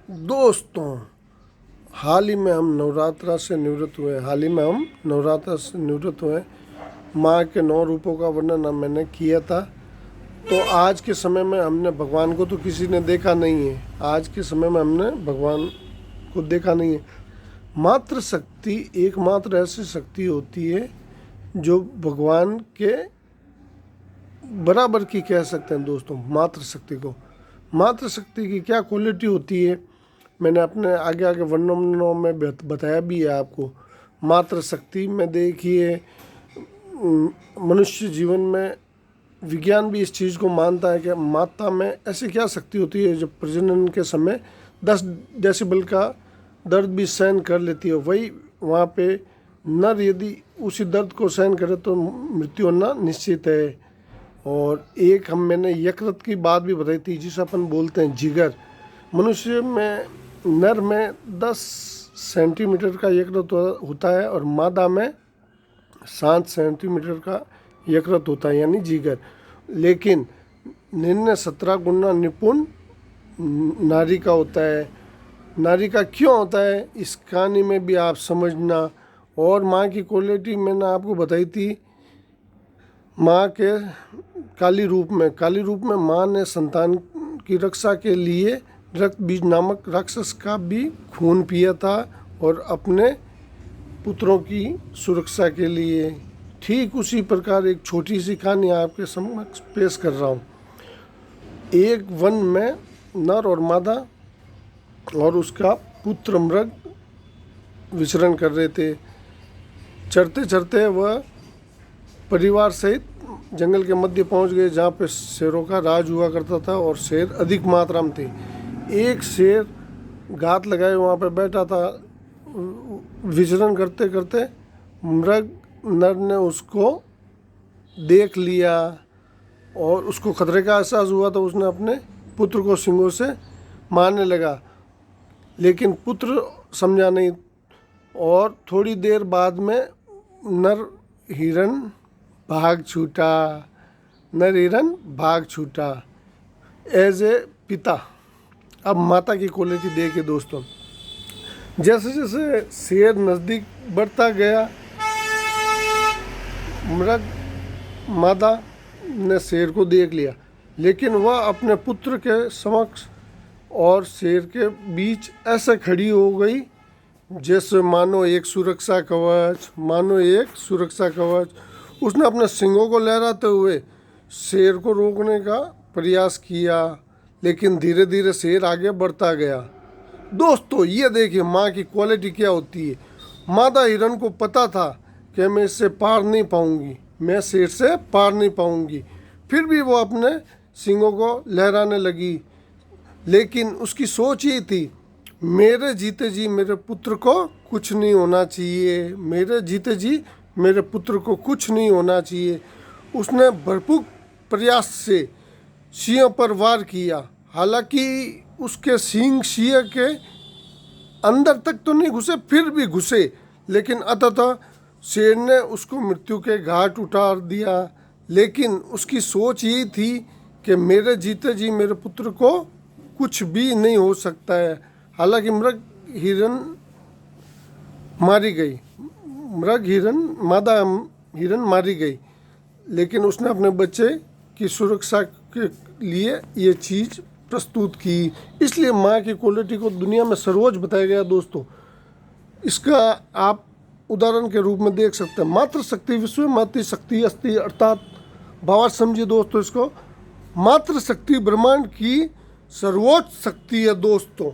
दोस्तों, हाल ही में हम नवरात्रा से निवृत्त हुए। माँ के 9 रूपों का वर्णन मैंने किया था। तो आज के समय में हमने भगवान को तो किसी ने देखा नहीं है। आज के समय में हमने भगवान को देखा नहीं है। मात्र शक्ति एकमात्र ऐसी शक्ति होती है जो भगवान के बराबर की कह सकते हैं। दोस्तों, मात्र शक्ति की क्या क्वालिटी होती है, मैंने अपने आगे वर्णनों में बताया भी है आपको। मात्र शक्ति में देखिए, मनुष्य जीवन में विज्ञान भी इस चीज़ को मानता है कि माता में ऐसी क्या शक्ति होती है जो प्रजनन के समय 10 डेसिबल का दर्द भी सहन कर लेती है। वही वहाँ पे नर यदि उसी दर्द को सहन करे तो मृत्यु होना निश्चित है। और एक मैंने यकृत की बात भी बताई थी, जिसे अपन बोलते हैं जिगर। मनुष्य में नर में 10 सेंटीमीटर का यकृत होता है और मादा में 7 सेंटीमीटर का यकृत होता है, यानी जिगर। लेकिन 17 गुना निपुण नारी का होता है। नारी का क्यों होता है, इस कहानी में भी आप समझना। और माँ की क्वालिटी मैंने आपको बताई थी, माँ के काली रूप में माँ ने संतान की रक्षा के लिए रक्त बीज नामक राक्षस का भी खून पिया था और अपने पुत्रों की सुरक्षा के लिए। ठीक उसी प्रकार एक छोटी सी कहानी आपके समक्ष पेश कर रहा हूँ। एक वन में नर और मादा और उसका पुत्र मृग विचरण कर रहे थे। चढ़ते चढ़ते वह परिवार सहित जंगल के मध्य पहुंच गए, जहाँ पे शेरों का राज हुआ करता था और शेर अधिक मात्रा में थे। एक शेर घात लगाए वहाँ पे बैठा था। विचरण करते करते मृग नर ने उसको देख लिया और उसको खतरे का एहसास हुआ, तो उसने अपने पुत्र को सींगों से मारने लगा। लेकिन पुत्र समझा नहीं और थोड़ी देर बाद में नर हिरण भाग छूटा एज ए पिता। अब माता की क्वालिटी देखिए दोस्तों, जैसे जैसे शेर नज़दीक बढ़ता गया, मृग मादा ने शेर को देख लिया, लेकिन वह अपने पुत्र के समक्ष और शेर के बीच ऐसे खड़ी हो गई जैसे मानो एक सुरक्षा कवच। उसने अपने सींगों को लहराते हुए शेर को रोकने का प्रयास किया, लेकिन धीरे धीरे शेर आगे बढ़ता गया। दोस्तों, ये देखिए माँ की क्वालिटी क्या होती है। मादा हिरण को पता था कि मैं इससे पार नहीं पाऊंगी, मैं शेर से पार नहीं पाऊंगी, फिर भी वो अपने सींगों को लहराने लगी। लेकिन उसकी सोच ये थी, मेरे जीते जी मेरे पुत्र को कुछ नहीं होना चाहिए, मेरे पुत्र को कुछ नहीं होना चाहिए। उसने भरपूर प्रयास से सिंह पर वार किया। हालांकि उसके सींग सिंह के अंदर तक तो नहीं घुसे, फिर भी घुसे, लेकिन अंततः शेर ने उसको मृत्यु के घाट उतार दिया। लेकिन उसकी सोच ये थी कि मेरे जीते जी मेरे पुत्र को कुछ भी नहीं हो सकता है। हालांकि मृग मादा हिरण मारी गई, लेकिन उसने अपने बच्चे की सुरक्षा के लिए ये चीज़ प्रस्तुत की। इसलिए माँ की क्वालिटी को दुनिया में सर्वोच्च बताया गया। दोस्तों, इसका आप उदाहरण के रूप में देख सकते हैं। मात्र शक्ति विश्वमाति शक्ति अस्ति, अर्थात भावार्थ समझिए दोस्तों इसको। मात्र शक्ति ब्रह्मांड की सर्वोच्च शक्ति है दोस्तों।